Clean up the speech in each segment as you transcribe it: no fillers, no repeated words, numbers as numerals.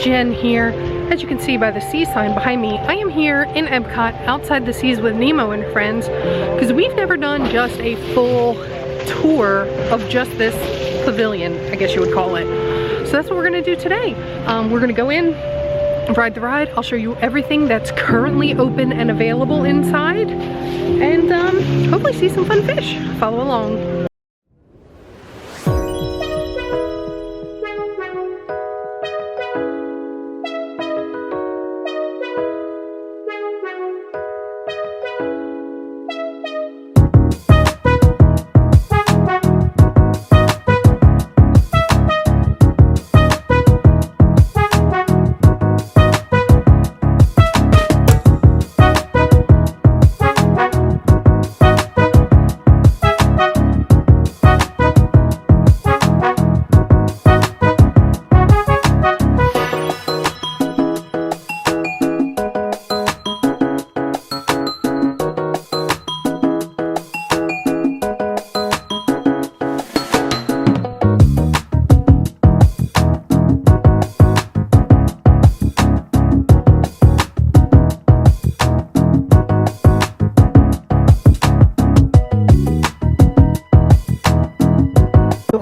Jen here. As you can see by the Seas sign behind me, I am here in Epcot outside the Seas with Nemo and friends because we've never done just a full tour of just this pavilion, I guess you would call it. So that's what we're gonna do today. We're gonna go in, ride the ride. I'll show you everything that's currently open and available inside, and hopefully see some fun fish. Follow along.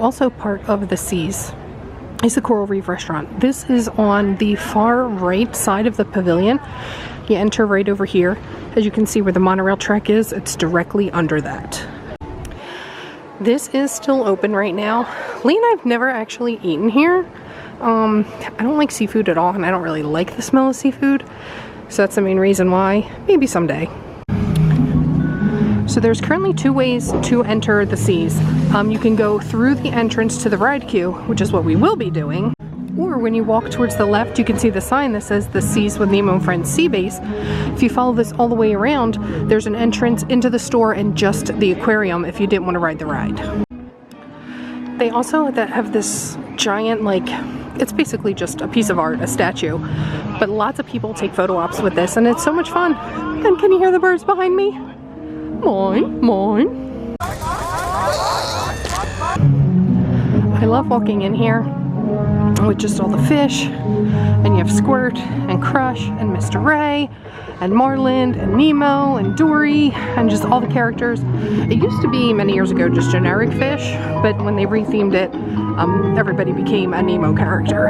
Also part of the Seas is the Coral Reef restaurant. This is on the far right side of the pavilion. You enter right over here. As you can see where the monorail track is, it's directly under that. This is still open right now. Lee and I have never actually eaten here. I don't like seafood at all, and I don't really like the smell of seafood. So that's the main reason why. Maybe someday. So there's currently two ways to enter the Seas. You can go through the entrance to the ride queue, which is what we will be doing. Or when you walk towards the left, you can see the sign that says the Seas with Nemo and Friends Sea Base. If you follow this all the way around, there's an entrance into the store and just the aquarium if you didn't want to ride the ride. They also have this giant, it's basically just a piece of art, a statue. But lots of people take photo ops with this, and it's so much fun. And can you hear the birds behind me? Mine. I love walking in here with just all the fish, and you have Squirt and Crush and Mr. Ray and Marlin and Nemo and Dory and just all the characters. It used to be many years ago just generic fish, but when they rethemed it, everybody became a Nemo character.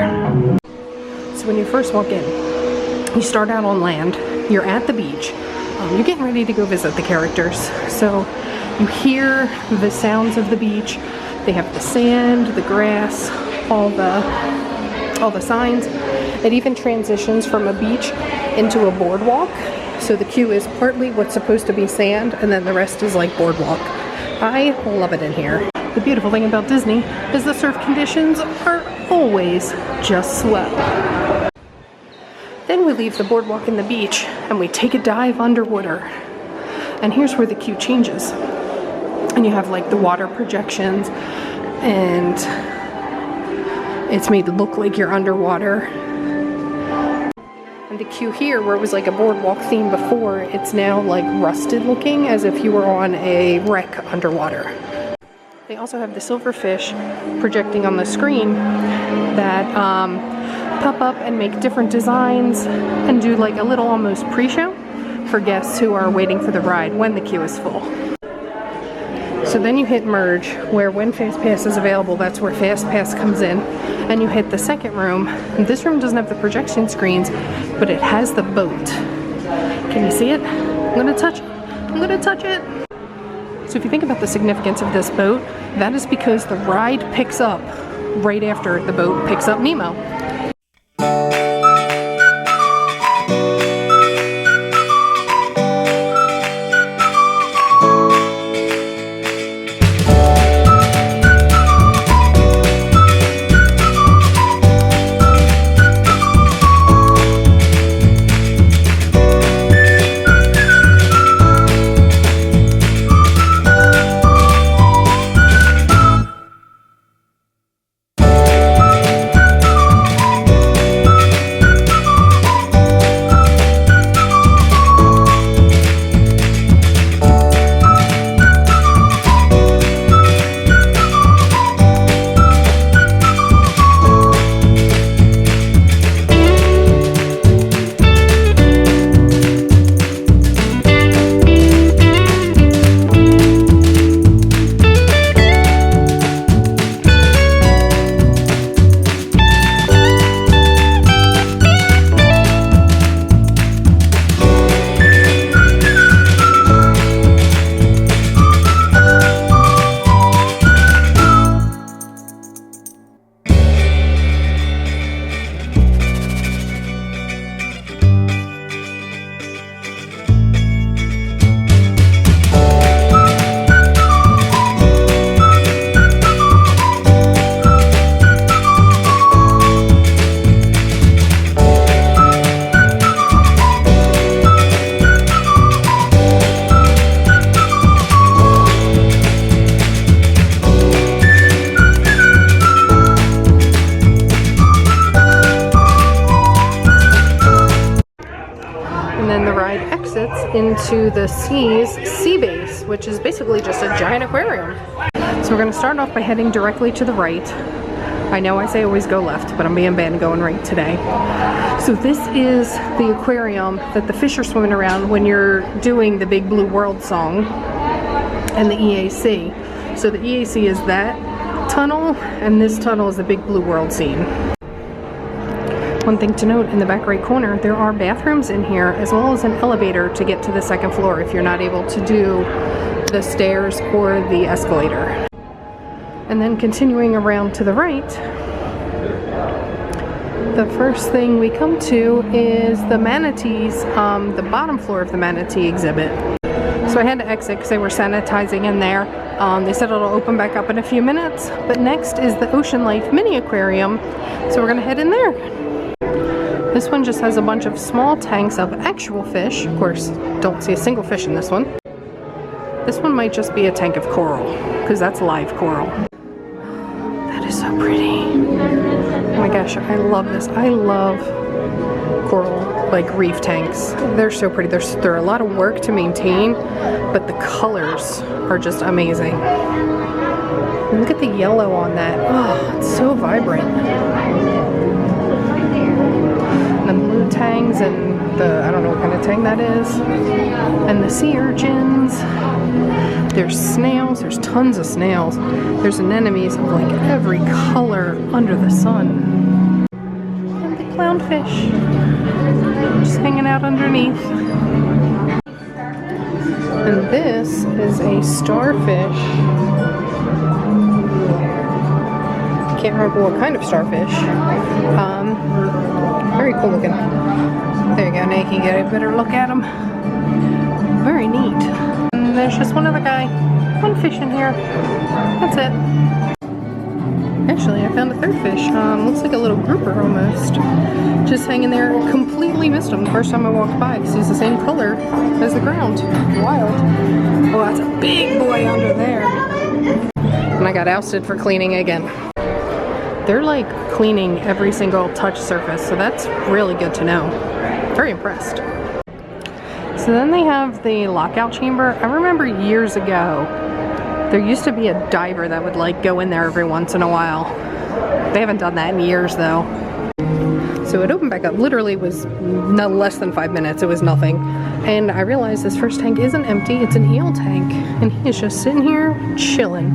So when you first walk in, you start out on land, you're at the beach. You're getting ready to go visit the characters. So you hear the sounds of the beach. They have the sand, the grass, all the signs. It even transitions from a beach into a boardwalk. So the queue is partly what's supposed to be sand, and then the rest is like boardwalk. I love it in here. The beautiful thing about Disney is the surf conditions are always just swell. Then we leave the boardwalk and the beach and we take a dive underwater. And here's where the queue changes. And you have the water projections, and it's made to look like you're underwater. And the queue here, where it was a boardwalk theme before, it's now rusted looking as if you were on a wreck underwater. They also have the silverfish projecting on the screen that pop up and make different designs and do a little almost pre-show for guests who are waiting for the ride when the queue is full. So then you hit merge, where when Fast Pass is available, that's where Fast Pass comes in, and you hit the second room. And this room doesn't have the projection screens, but it has the boat. Can you see it? I'm gonna touch it. So if you think about the significance of this boat, that is because the ride picks up right after the boat picks up Nemo. opposites into the Seas Sea Base, which is basically just a giant aquarium. So we're going to start off by heading directly to the right. I know I say always go left, but I'm being bad and going right today. So this is the aquarium that the fish are swimming around when you're doing the Big Blue World song and the EAC. So the EAC is that tunnel, and this tunnel is the Big Blue World scene. One thing to note, in the back right corner, there are bathrooms in here, as well as an elevator to get to the second floor if you're not able to do the stairs or the escalator. And then continuing around to the right, the first thing we come to is the manatees, the bottom floor of the manatee exhibit. So I had to exit because they were sanitizing in there. They said it'll open back up in a few minutes. But next is the Ocean Life mini aquarium, so we're gonna head in there. This one just has a bunch of small tanks of actual fish. Of course, don't see a single fish in this one. This one might just be a tank of coral, because that's live coral. That is so pretty. Oh my gosh, I love this. I love coral, like reef tanks. They're so pretty. They're a lot of work to maintain, but the colors are just amazing. And look at the yellow on that. Oh, it's so vibrant. And the blue tangs and the, I don't know what kind of tang that is. And the sea urchins. There's snails, there's tons of snails. There's anemones of like every color under the sun. And the clownfish, just hanging out underneath. And this is a starfish. Can't remember what kind of starfish. Very cool looking. There you go, now you can get a better look at them. Very neat. And there's just one other guy. One fish in here. That's it. Actually, I found a third fish. Looks like a little grouper almost. Just hanging there. Completely missed him the first time I walked by because he's the same color as the ground. Wild. Oh, that's a big boy under there. And I got ousted for cleaning again. They're like cleaning every single touch surface, so that's really good to know. Very impressed. So then they have the lockout chamber. I remember years ago, there used to be a diver that would like go in there every once in a while. They haven't done that in years though. So it opened back up. Literally was no less than 5 minutes. It was nothing. And I realized this first tank isn't empty. It's an eel tank. And he is just sitting here chilling.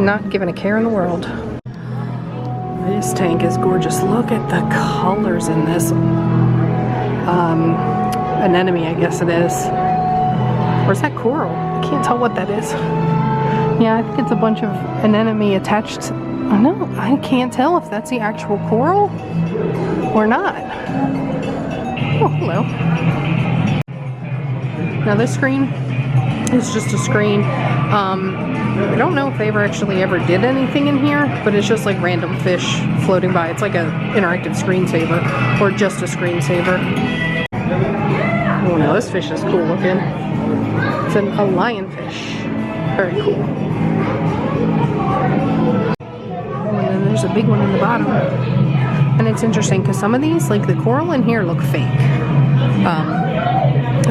Not giving a care in the world. This tank is gorgeous. Look at the colors in this. Anemone, I guess it is. Or is that coral? I can't tell what that is. Yeah, I think it's a bunch of anemone attached. Oh no, I can't tell if that's the actual coral or not. Oh, hello. Now this screen is just a screen. I don't know if they actually ever did anything in here, but it's just like random fish floating by. It's like an interactive screensaver, or just a screensaver. Oh no, this fish is cool looking. It's a lionfish. Very cool. And then there's a big one in the bottom. And it's interesting because some of these, like the coral in here, look fake.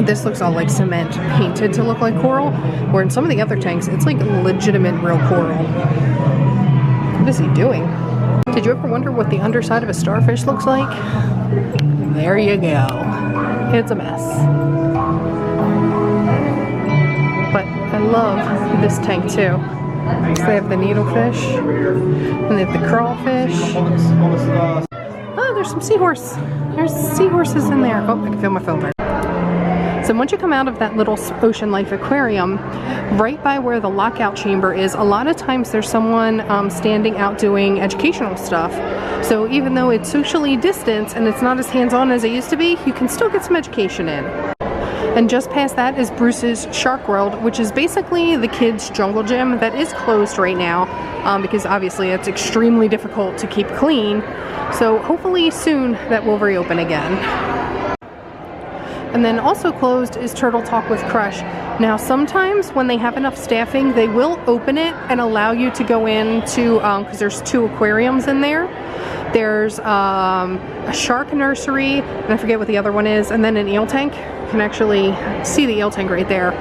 This looks all like cement painted to look like coral, where in some of the other tanks, it's like legitimate real coral. What is he doing? Did you ever wonder what the underside of a starfish looks like? There you go. It's a mess. But I love this tank too. So they have the needlefish, and they have the crawfish. Oh, there's some seahorse. There's seahorses in there. Oh, I can feel my phone burn. So once you come out of that little Ocean Life aquarium, right by where the lockout chamber is, a lot of times there's someone standing out doing educational stuff. So even though it's socially distanced and it's not as hands-on as it used to be, you can still get some education in. And just past that is Bruce's Shark World, which is basically the kids' jungle gym that is closed right now because obviously it's extremely difficult to keep clean. So hopefully soon that will reopen again. And then also closed is Turtle Talk with Crush. Now sometimes when they have enough staffing, they will open it and allow you to go into, because there's 2 aquariums in there. There's a shark nursery, and I forget what the other one is, and then an eel tank. You can actually see the eel tank right there.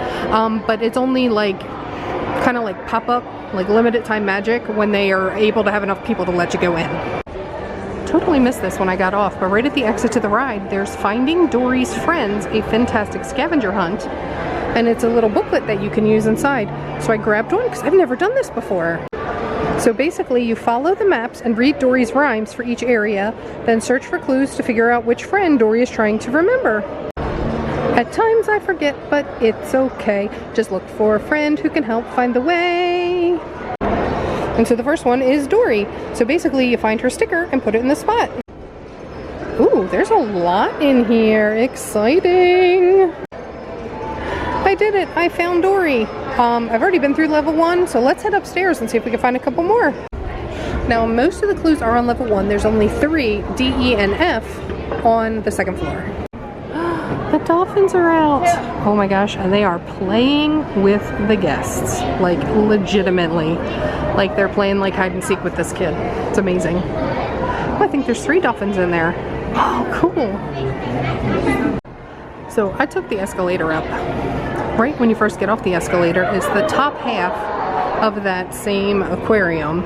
But it's only like, kind of like pop-up, like limited time magic when they are able to have enough people to let you go in. Totally missed this when I got off, but right at the exit to the ride, there's Finding Dory's Friends, a fantastic scavenger hunt. And it's a little booklet that you can use inside. So I grabbed one because I've never done this before. So basically you follow the maps and read Dory's rhymes for each area, then search for clues to figure out which friend Dory is trying to remember. At times I forget, but it's okay. Just look for a friend who can help find the way. And so the first one is Dory. So basically you find her sticker and put it in the spot. Ooh, there's a lot in here. Exciting. I did it. I found Dory. I've already been through level 1, so let's head upstairs and see if we can find a couple more. Now, most of the clues are on level 1. There's only 3, D, E, and F on the second floor. The dolphins are out. Oh my gosh, and they are playing with the guests. Like, legitimately. Like, they're playing like hide and seek with this kid. It's amazing. Oh, I think there's 3 dolphins in there. Oh, cool. So, I took the escalator up. Right when you first get off the escalator is the top half of that same aquarium.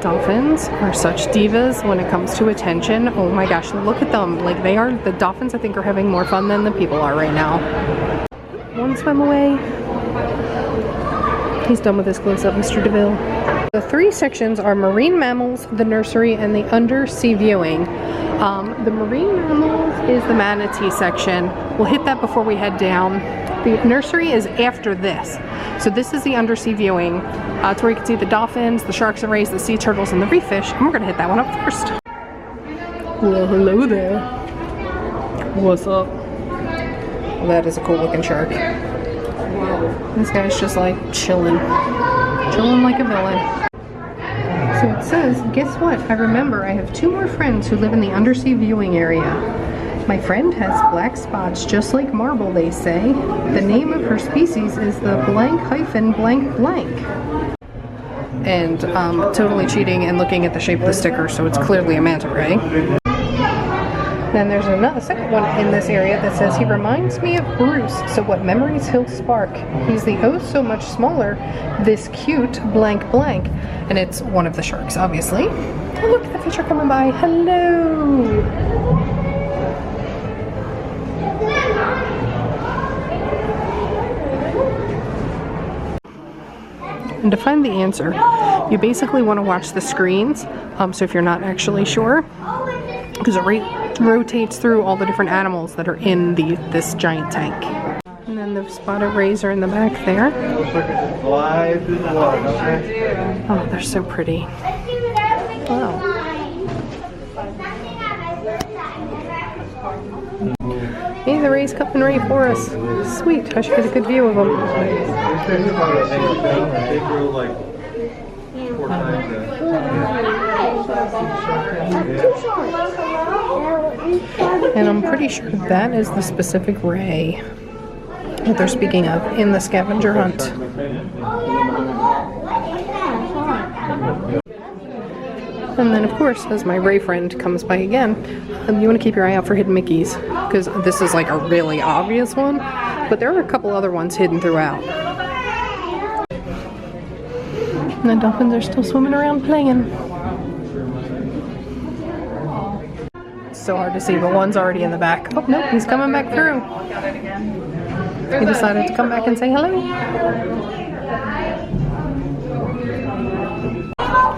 Dolphins are such divas when it comes to attention. Oh my gosh, look at them. Like the dolphins I think are having more fun than the people are right now. One swim away. He's done with his close-up, Mr. DeVille. The 3 sections are marine mammals, the nursery, and the undersea viewing. The marine mammals is the manatee section. We'll hit that before we head down. The nursery is after this. So this is the undersea viewing. It's where you can see the dolphins, the sharks and rays, the sea turtles, and the reef fish. And we're gonna hit that one up first. Well, hello there. What's up? Well, that is a cool looking shark. This guy's just like chilling like a villain. So it says, guess what? I remember I have 2 more friends who live in the undersea viewing area. My friend has black spots just like marble, they say. The name of her species is the blank hyphen blank blank. And totally cheating and looking at the shape of the sticker, so it's clearly a manta ray. Then there's a second one in this area that says, he reminds me of Bruce, so what memories he'll spark. He's the oh so much smaller, this cute blank blank. And it's one of the sharks, obviously. Oh, look at the fish are coming by. Hello! And to find the answer, you basically want to watch the screens, so if you're not actually sure, because it rotates through all the different animals that are in this giant tank. And then the spotted rays are in the back there. Oh, they're so pretty. Wow. Hey, the rays coming right for us. Sweet, I should get a good view of them. And I'm pretty sure that is the specific ray that they're speaking of in the scavenger hunt. And then of course, as my ray friend comes by again, you want to keep your eye out for hidden Mickeys, because this is like a really obvious one, but there are a couple other ones hidden throughout. And the dolphins are still swimming around playing. It's so hard to see, but one's already in the back. Oh no, he's coming back through. He decided to come back and say hello.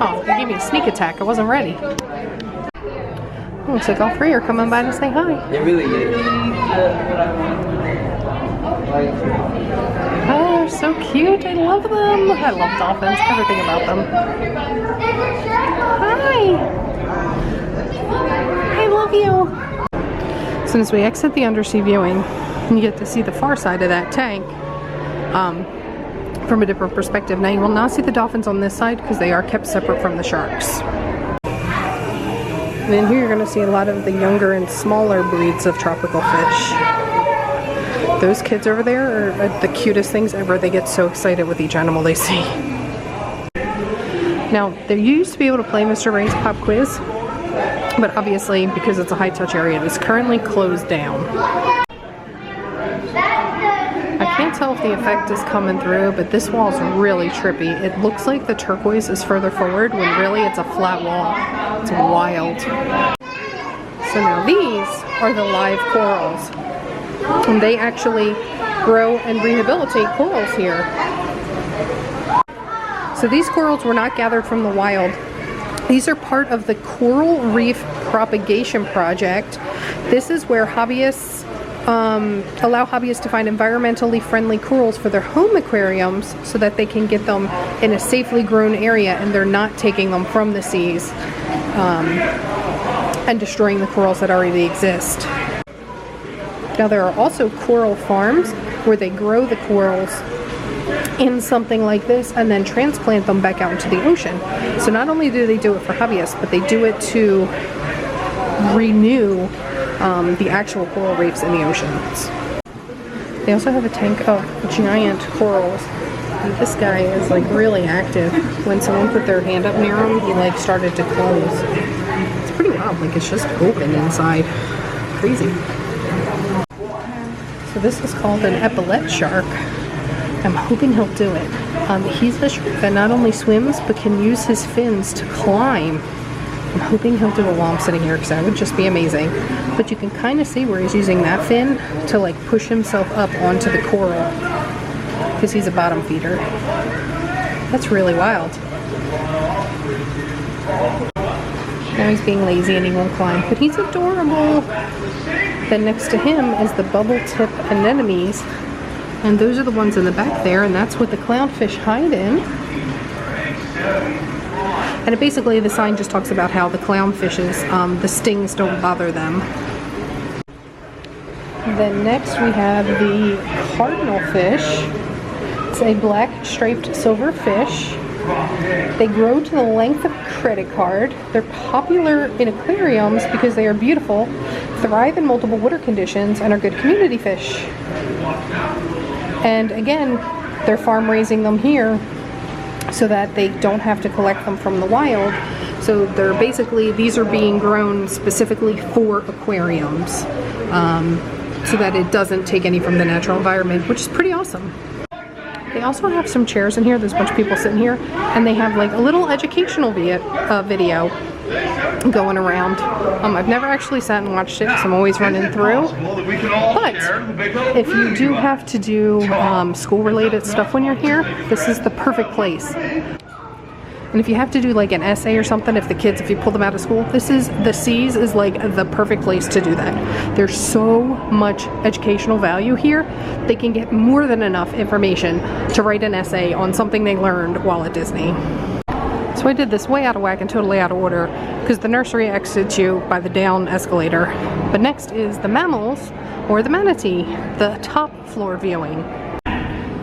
Oh, they gave me a sneak attack. I wasn't ready. Looks like all 3 are coming by to say hi. It really is. Oh, they're so cute. I love them. I love dolphins. Everything about them. Hi. I love you. So as we exit the undersea viewing, you get to see the far side of that tank from a different perspective. Now you will not see the dolphins on this side because they are kept separate from the sharks. And then here you're going to see a lot of the younger and smaller breeds of tropical fish. Those kids over there are the cutest things ever. They get so excited with each animal they see. Now, there used to be able to play Mr. Ray's Pop Quiz, but obviously, because it's a high-touch area, it is currently closed down. I can't tell if the effect is coming through, but this wall is really trippy. It looks like the turquoise is further forward when really it's a flat wall. It's wild. So now these are the live corals. And they actually grow and rehabilitate corals here. So these corals were not gathered from the wild. These are part of the Coral Reef Propagation Project. This is where hobbyists allow hobbyists to find environmentally friendly corals for their home aquariums so that they can get them in a safely grown area and they're not taking them from the seas and destroying the corals that already exist. Now there are also coral farms where they grow the corals in something like this and then transplant them back out into the ocean. So not only do they do it for hobbyists, but they do it to renew the actual coral reefs in the oceans. They also have a tank of giant corals. And this guy is like really active. When someone put their hand up near him, he like started to close. It's pretty wild, like it's just open inside. Crazy. So this is called an epaulette shark. I'm hoping he'll do it. He's a shark that not only swims, but can use his fins to climb. I'm hoping he'll do it while I'm sitting here because that would just be amazing. But you can kind of see where he's using that fin to like push himself up onto the coral because he's a bottom feeder. That's really wild. Now he's being lazy and he won't climb, but he's adorable. Then next to him is the bubble tip anemones, and those are the ones in the back there, and that's what the clownfish hide in. And basically the sign just talks about how the clownfishes, the stings don't bother them. Then next we have the cardinal fish. It's a black striped silver fish. They grow to the length of a credit card. They're popular in aquariums because they are beautiful, thrive in multiple water conditions, and are good community fish. And again, they're farm raising them here so that they don't have to collect them from the wild. So they're basically, these are being grown specifically for aquariums so that it doesn't take any from the natural environment, which is pretty awesome. They also have some chairs in here. There's a bunch of people sitting here, and they have like a little educational video going around. I've never actually sat and watched it because I'm always running through. But if you do have to do school-related stuff when you're here, this is the perfect place. And if you have to do like an essay or something, if you pull them out of school, the Seas is like the perfect place to do that. There's so much educational value here. They can get more than enough information to write an essay on something they learned while at Disney. So I did this way out of whack and totally out of order because the nursery exits you by the down escalator. But next is the mammals, or the manatee, the top floor viewing.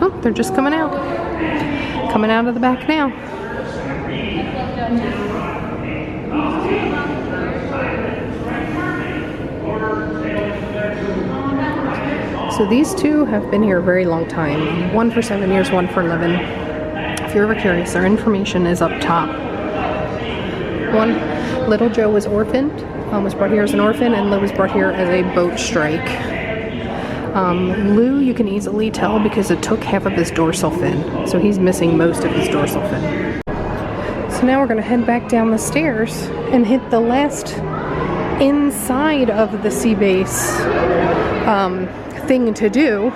Oh, they're just coming out. Coming out of the back now. So these two have been here a very long time. One for 7 years, one for 11. If you're ever curious, their information is up top. Little Joe was orphaned, was brought here as an orphan, and Lou was brought here as a boat strike. Lou, you can easily tell because it took half of his dorsal fin, so he's missing most of his dorsal fin. So now we're going to head back down the stairs and hit the last inside of the sea base thing to do,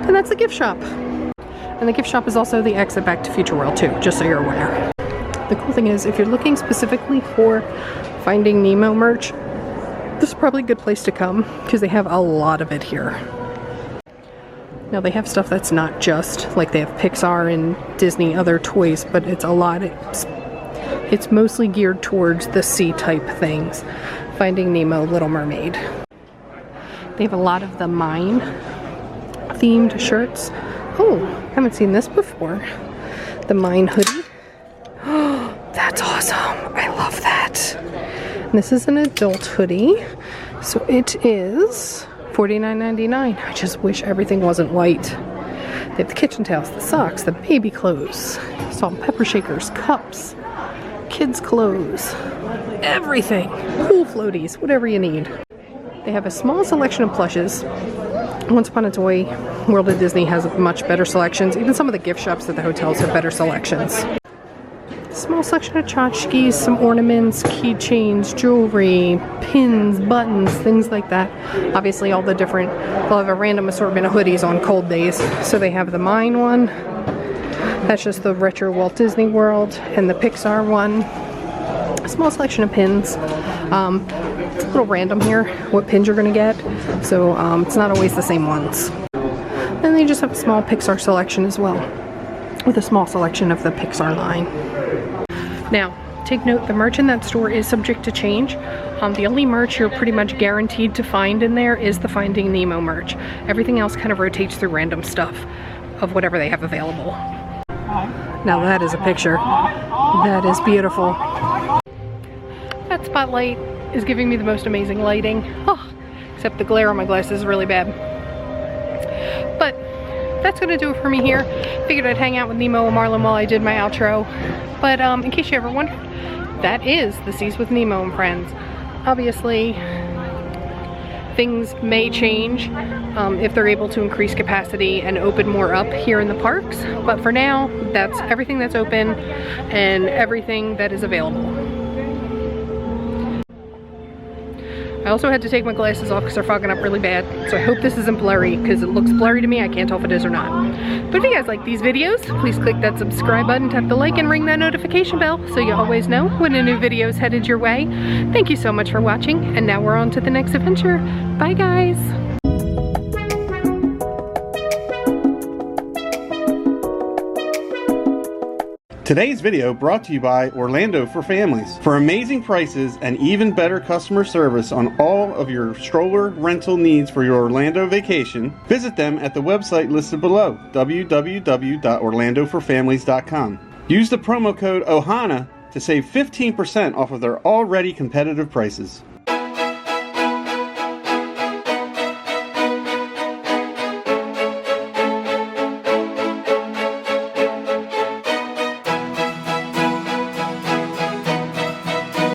and that's the gift shop. And the gift shop is also the exit back to Future World too, just so you're aware. The cool thing is, if you're looking specifically for Finding Nemo merch, this is probably a good place to come because they have a lot of it here. Now they have stuff that's not just, like they have Pixar and Disney other toys, but it's a lot, it's mostly geared towards the sea type things. Finding Nemo, Little Mermaid. They have a lot of the mine themed shirts. Oh, haven't seen this before. The mine hoodie. Oh, that's awesome. I love that. And this is an adult hoodie. So it is $49.99. I just wish everything wasn't white. They have the kitchen towels, the socks, the baby clothes, salt and pepper shakers, cups. kids' clothes, everything, pool floaties, whatever you need. They have a small selection of plushes. Once Upon a Toy World of Disney has much better selections. Even some of the gift shops at the hotels have better selections. Small section of tchotchkes, some ornaments, keychains, jewelry, pins, buttons, things like that. Obviously all the different, they'll have a random assortment of hoodies on cold days. So they have the Mine one, that's just the retro Walt Disney World, and the Pixar one. A small selection of pins. It's a little random here what pins you're going to get, so it's not always the same ones. And they just have a small Pixar selection as well, with a small selection of the Pixar line. Now, take note, the merch in that store is subject to change. The only merch you're pretty much guaranteed to find in there is the Finding Nemo merch. Everything else kind of rotates through random stuff of whatever they have available. Now that is a picture. That is beautiful. That spotlight is giving me the most amazing lighting. Oh, except the glare on my glasses is really bad. But that's gonna do it for me here. Figured I'd hang out with Nemo and Marlin while I did my outro. But in case you ever wondered, that is the Seas with Nemo and Friends. Obviously, things may change if they're able to increase capacity and open more up here in the parks. But for now, that's everything that's open and everything that is available. I also had to take my glasses off because they're fogging up really bad. So I hope this isn't blurry because it looks blurry to me. I can't tell if it is or not. But if you guys like these videos, please click that subscribe button, tap the like, and ring that notification bell so you always know when a new video is headed your way. Thank you so much for watching, and now we're on to the next adventure. Bye guys! Today's video brought to you by Orlando for Families. For amazing prices and even better customer service on all of your stroller rental needs for your Orlando vacation, visit them at the website listed below, www.orlandoforfamilies.com. Use the promo code OHANA to save 15% off of their already competitive prices.